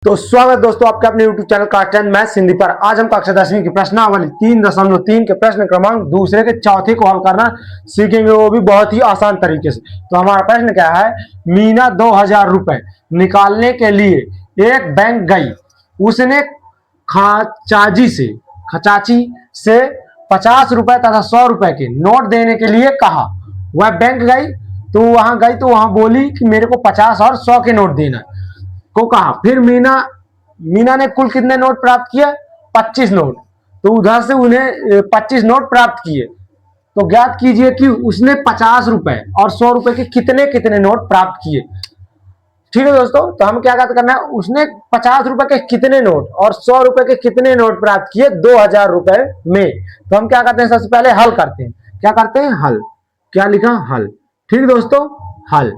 तो स्वागत दोस्तों आपके अपने YouTube channel carton maths Hindi पर। आज हम कक्षा 10वीं की प्रश्नावली 3.3 के प्रश्न क्रमांक दूसरे के चौथे को हल करना सीखेंगे, वो भी बहुत ही आसान तरीके से। तो हमारा प्रश्न क्या है, मीना 2000 रुपए निकालने के लिए एक बैंक गई। उसने खचाची से 50 रुपए तथा 100 रुपए के नोट देने के लिए कहा। वह बैंक गई तो वहां बोली कि मेरे को 50 और 100 के नोट देना को कहा। फिर मीना ने कुल कितने नोट प्राप्त किए? 25 नोट। तो उधर से उन्हें 25 नोट प्राप्त किए। तो ज्ञात कीजिए कि उसने 50 रुपए और 100 रुपए के कितने कितने नोट प्राप्त किए। ठीक है दोस्तों, तो हम क्या करना है, उसने 50 रुपए के कितने नोट और 100 रुपए के कितने नोट प्राप्त किए 2000 रुपए में। तो हम क्या करते हैं, सबसे पहले हल करते हैं। क्या करते हैं? हल। क्या लिखा? हल। ठीक दोस्तों, हल।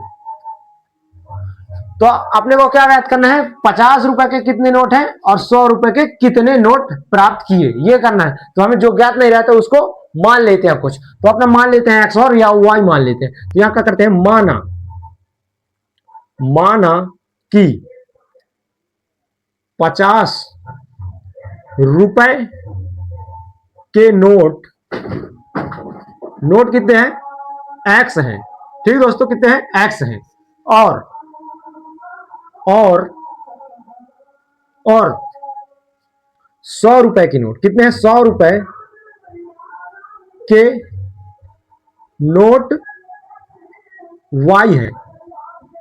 तो अपने को क्या ज्ञात करना है, 50 रुपए के कितने नोट हैं और 100 रुपए के कितने नोट प्राप्त किए, ये करना है। तो हमें जो ज्ञात नहीं रहता उसको मान लेते हैं कुछ। तो अपना मान लेते हैं एक्स और या वाई मान लेते हैं। तो यहां क्या करते हैं, माना कि 50 रुपए के नोट कितने हैं? एक्स हैं। ठीक दोस्तों, कितने हैं? एक्स हैं। और 100 रुपए के नोट कितने हैं? 100 रुपए के नोट वाई है।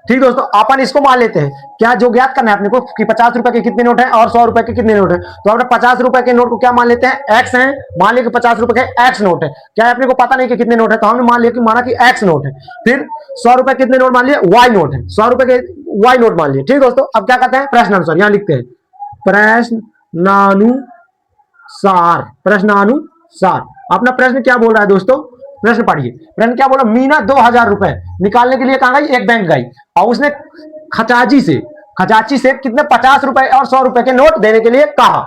ठीक दोस्तों, अपन इसको मान लेते हैं। क्या जो ज्ञात करना है अपने को कि 50 रुपए के कितने नोट हैं और 100 रुपए के कितने नोट हैं। तो अपने 50 रुपए के नोट को क्या मान लेते हैं? एक्स हैं। मान लिया कि 50 रुपए के एक्स नोट है। क्या अपने को पता नहीं कि कितने नोट है, तो हमने मान लिया कि माना कि एक्स नोट है। फिर 100 रुपए कितने नोट मान लिए? वाई नोट है। 100 रुपए के वाई नोट मान लिए। ठीक दोस्तों, अब क्या करते हैं, प्रश्नानुसार यहां लिखते हैं। प्रश्नानुसार अपना प्रश्न क्या बोल रहा है दोस्तों, प्रश्न पढ़िए। प्रश्न क्या बोला, मीना 2000 रुपए निकालने के लिए कहां गई? एक बैंक गई और उसने खचाची से कितने 50 रुपए और 100 रुपए के नोट देने के लिए कहा।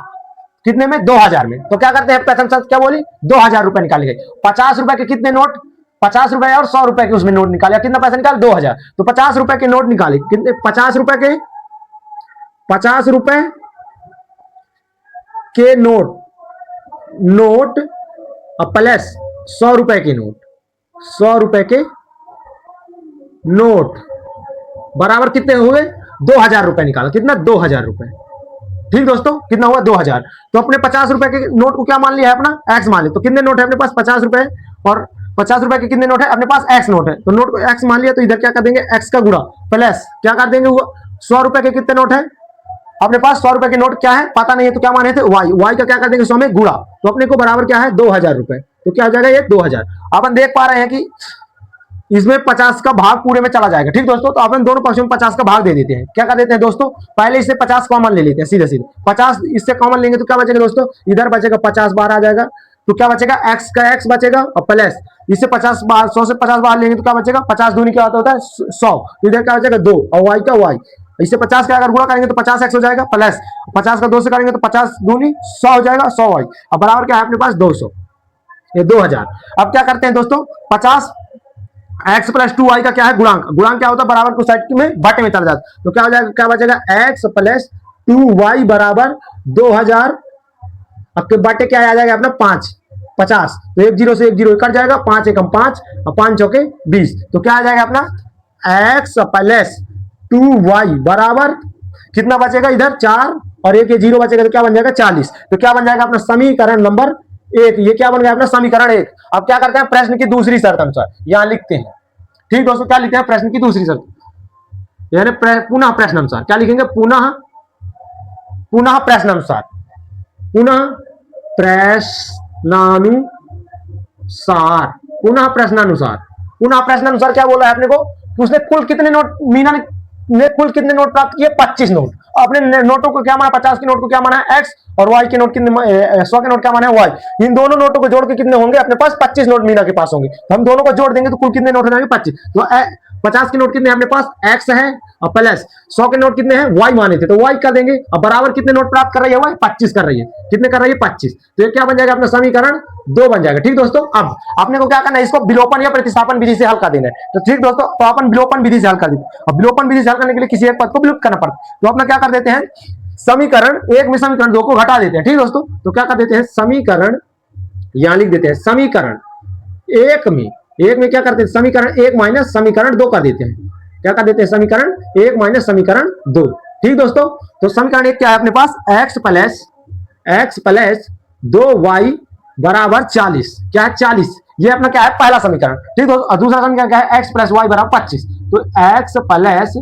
कितने में? 2000 में। तो क्या करते हैं, प्रथम शब्द क्या बोली? 2000 रुपए निकाले गए। 50 रुपए के कितने नोट? 50 रुपए और 100 रुपए के उसमें नोट निकाले। कितना पैसा निकाल? 2000। तो 50 रुपए के नोट निकाले। कितने? 50 रुपए के नोट प्लस 100 रुपए के नोट। 100 रुपए के नोट बराबर कितने हुए? 2000 रुपए निकाला। कितना? 2000 रुपए। ठीक दोस्तों, कितना हुआ? 2000। तो अपने 50 रुपए के नोट को क्या मान लिया है? अपना एक्स मान लिया। तो कितने नोट है अपने पास? 50 रुपए। और 50 रुपए के कितने नोट है अपने पास? एक्स नोट है। तो नोट को एक्स मान लिया, तो इधर क्या कर देंगे, एक्स का गुणा प्लस क्या कर देंगे, वो 100 रुपए के कितने नोट है अपने पास? 100 रुपए के नोट क्या है पता नहीं है, तो क्या माने थे? वाई का क्या कर देंगे 100 में गुणा। तो अपने को बराबर क्या है? 2000 रुपए। तो क्या हो जाएगा ये? 2000। अपन देख पा रहे हैं कि इसमें 50 का भाग पूरे में चला जाएगा। ठीक दोस्तों, तो अपन दोनों पक्षों में 50 का भाग दे देते हैं। क्या कर देते हैं दोस्तों, पहले इससे 50 कॉमन ले लेते हैं। सीधे 50 इससे कॉमन लेंगे तो क्या बचेगा दोस्तों, इधर बचेगा 50 बाहर आ जाएगा। तो क्या बचेगा? एक्स का एक्स बचेगा और प्लस इससे 50 बाहर, 100 से 50 बाहर लेंगे तो क्या बचेगा? 50 दूनी क्या होता है? 100। इधर क्या बचेगा? 2 और वाई का वाई। इससे 50 का अगर गुणा करेंगे तो 50 एक्स हो जाएगा प्लस 50 का 2 से करेंगे तो 50 दूनी 100 हो जाएगा, 100 वाई। अब बराबर क्या है अपने पास? 200। ये 2000। अब क्या करते हैं दोस्तों, 50 एक्स प्लस 2 वाई का क्या है? गुणांक। गुणांक क्या होता है? बराबर को साइड में बटे में चला जाता है। तो क्या हो जाएगा? क्या बचेगा? एक्स प्लस 2 वाई बराबर 2000। अब के बटे क्या आ जाएगा अपना? 50। तो 1 0 से 1 0 कट जाएगा। 5 एकम 5 और 5 चौके 20। तो क्या आ जाएगा अपना? एक्स प्लस 2 वाई बराबर कितना बचेगा? इधर 4 और 1 0 बचेगा तो क्या बन जाएगा? 40। तो क्या बन जाएगा अपना? समीकरण नंबर 1। ये क्या बन गया अपना? समीकरण 1। अब क्या करते हैं, प्रश्न की दूसरी शर्त अनुसार यहां लिखते हैं। ठीक दोस्तों, क्या लिखते हैं? प्रश्न की दूसरी शर्त यानी पुनः प्रश्न अनुसार क्या लिखेंगे? पुनः प्रश्नानुसार। पुनः प्रश्नानुसार क्या बोला है अपने को, उसने कुल कितने नोट, मीना ने कुल कितने नोट प्राप्त किए? 25 नोट। अपने नोटों को क्या माना? 50 के नोट को क्या माना है? एक्स। और वाई के नोट कितने? 100 के नोट क्या माना है? वाई। इन दोनों नोटों को जोड़ के कितने होंगे अपने पास? 25 नोट मीना के पास होंगे। तो हम दोनों को जोड़ देंगे तो कुल कितने नोट हो जाएंगे? 25। तो 50 के नोट कितने अपने पास? एक्स है और प्लस 100 के नोट कितने हैं? वाई माने थे, तो वाई कर देंगे। अब बराबर कितने नोट प्राप्त कर रही है? 25 कर रही है। कितने कर रही है? 25। तो ये क्या बन जाएगा अपना? समीकरण 2 बन जाएगा। ठीक दोस्तों, अब आपने को क्या करना है, इसको विलोपन या प्रतिस्थापन विधि से हल कर देना है। तो ठीक दोस्तों, तो अपन विलोपन विधि से हल कर देते हैं। अब विलोपन विधि से हल करने के लिए किसी एक पद को विलुप्त करना पड़ता है। तो अपना क्या कर देते हैं, समीकरण एक में समीकरण दो को घटा देते हैं, ठीक दोस्तों। तो क्या कर देते हैं, समीकरण यहां लिख देते हैं, समीकरण एक में क्या करते हैं, समीकरण एक माइनस समीकरण दो कर देते हैं। क्या कर देते हैं, समीकरण एक माइनस समीकरण दो, ठीक दोस्तों। तो समीकरण एक क्या है अपने पास, एक्स प्लस 2y बराबर 40, क्या है 40, ये अपना क्या है पहला समीकरण, ठीक दोस्तों। दूसरा समीकरण क्या है, एक्स प्लस वाई बराबर 25, तो एक्स प्लस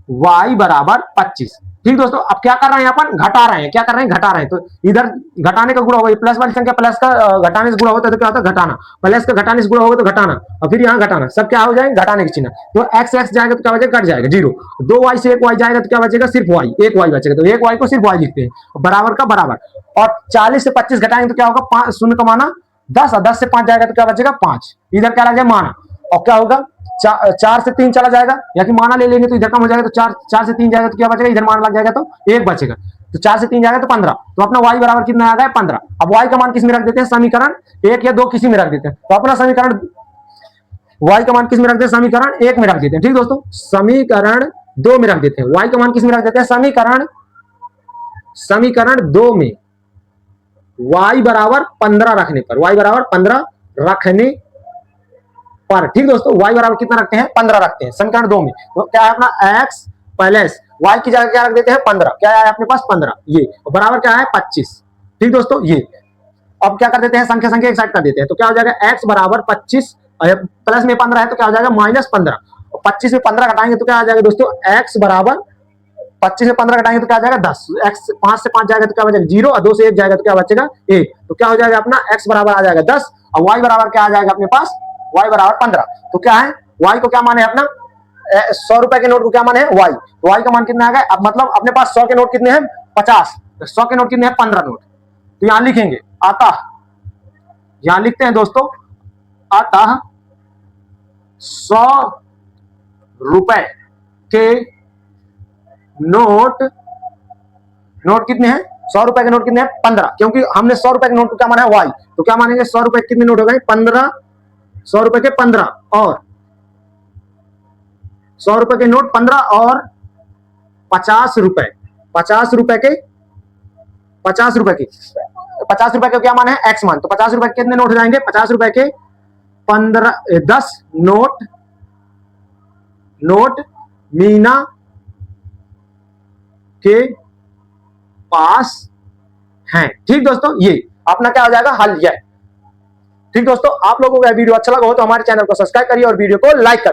वाई बराबर 25, ठीक दोस्तों। अब क्या कर रहे हैं अपन, घटा रहे हैं, क्या कर रहे हैं, घटा रहे हैं। तो इधर घटाने का गुणा होगा, प्लस वाली संख्या प्लस का घटाने से गुणा होता है तो क्या होता है, घटाना, प्लस का घटाने से गुणा होगा तो घटाना, और फिर यहाँ घटाना, सब क्या हो जाएंगे, घटाने के चिन्ह। तो एक्स एक्स जाएगा तो क्या बचेगा, कट जाएगा 0, 2y से 1y जाएगा तो क्या बचेगा, सिर्फ y, 1y बचेगा, तो 1y को सिर्फ y लिखते हैं, बराबर का बराबर। और 40 से 25 घटाएंगे तो क्या होगा, शून्य का माना 10, और 10 से 5 जाएगा तो क्या बचेगा 5, इधर क्या लग जाए माना, और क्या होगा 4 से 3 चला जाएगा, या कि माना ले लेंगे तो इधर कम हो जाएगा, तो 4 से 3 जाएगा तो क्या बचेगा, इधर माना लग जाएगा तो 1 बचेगा, तो 4 से 3 जाएगा तो 15, तो अपना y बराबर कितना आ गया 15। अब y का मान किस में रख देते हैं, समीकरण 1 या 2 किसी में रख देते हैं, तो अपना समीकरण y का मान किस में रख देते हैं, समीकरण 1 में रख देते हैं, ठीक दोस्तों। समीकरण 2 में रख देते हैं, y का मान किस में रख देते हैं, समीकरण 2 में y बराबर 15 रखने पर, y बराबर 15 रखने पर, ठीक दोस्तों। y बराबर कितना रखते हैं, 15 रखते हैं समीकरण 2 में। तो क्या है अपना x प्लस y की जगह क्या रख देते हैं 15, क्या है अपने पास 15, ये बराबर क्या है 25, ठीक दोस्तों। ये अब क्या कर देते हैं, संख्या एक साइड कर देते हैं, तो क्या हो जाएगा x बराबर 25, प्लस में 15 है तो क्या हो जाएगा माइनस 15, और 25 में 15 घटाएंगे तो क्या आ जाएगा दोस्तों, x बराबर 25 में 15 घटाएंगे तो क्या आ जाएगा 10, x 5 से 5 जाएगा तो क्या बचेगा 0, और 2 से 1 जाएगा तो क्या बचेगा 1, तो क्या हो जाएगा अपना x बराबर आ जाएगा 10, और y बराबर क्या आ जाएगा अपने पास, y बराबर 15। तो क्या है, y को क्या मान है अपना, 100 रुपए के नोट को क्या मान है y, तो y का मान कितना आ गया, अब मतलब अपने पास 100 के नोट कितने हैं 50, तो 100 के नोट कितने हैं 15 नोट, तो यहां लिखेंगे अतः, यहां लिखते हैं दोस्तों, अतः 100 रुपए के नोट कितने हैं, 100 रुपए के नोट कितने हैं 15, क्योंकि हमने 100 रुपए के नोट को क्या माना है y, तो क्या मानेंगे 100 रुपए कितने नोट हो गए 15, 100 रुपए के 15, और 100 रुपए के नोट 15 और 50 रुपए, 50 रुपए के 50 रुपए के 50 रुपए के क्या मान है x मान, तो 50 रुपए के कितने नोट हो जाएंगे, 50 रुपए के 10 नोट मीना के पास हैं, ठीक दोस्तों। ये अपना क्या हो जाएगा हल, यह, ठीक दोस्तों। आप लोगों को यह वीडियो अच्छा लगा हो तो हमारे चैनल को सब्सक्राइब करिए और वीडियो को लाइक करिए।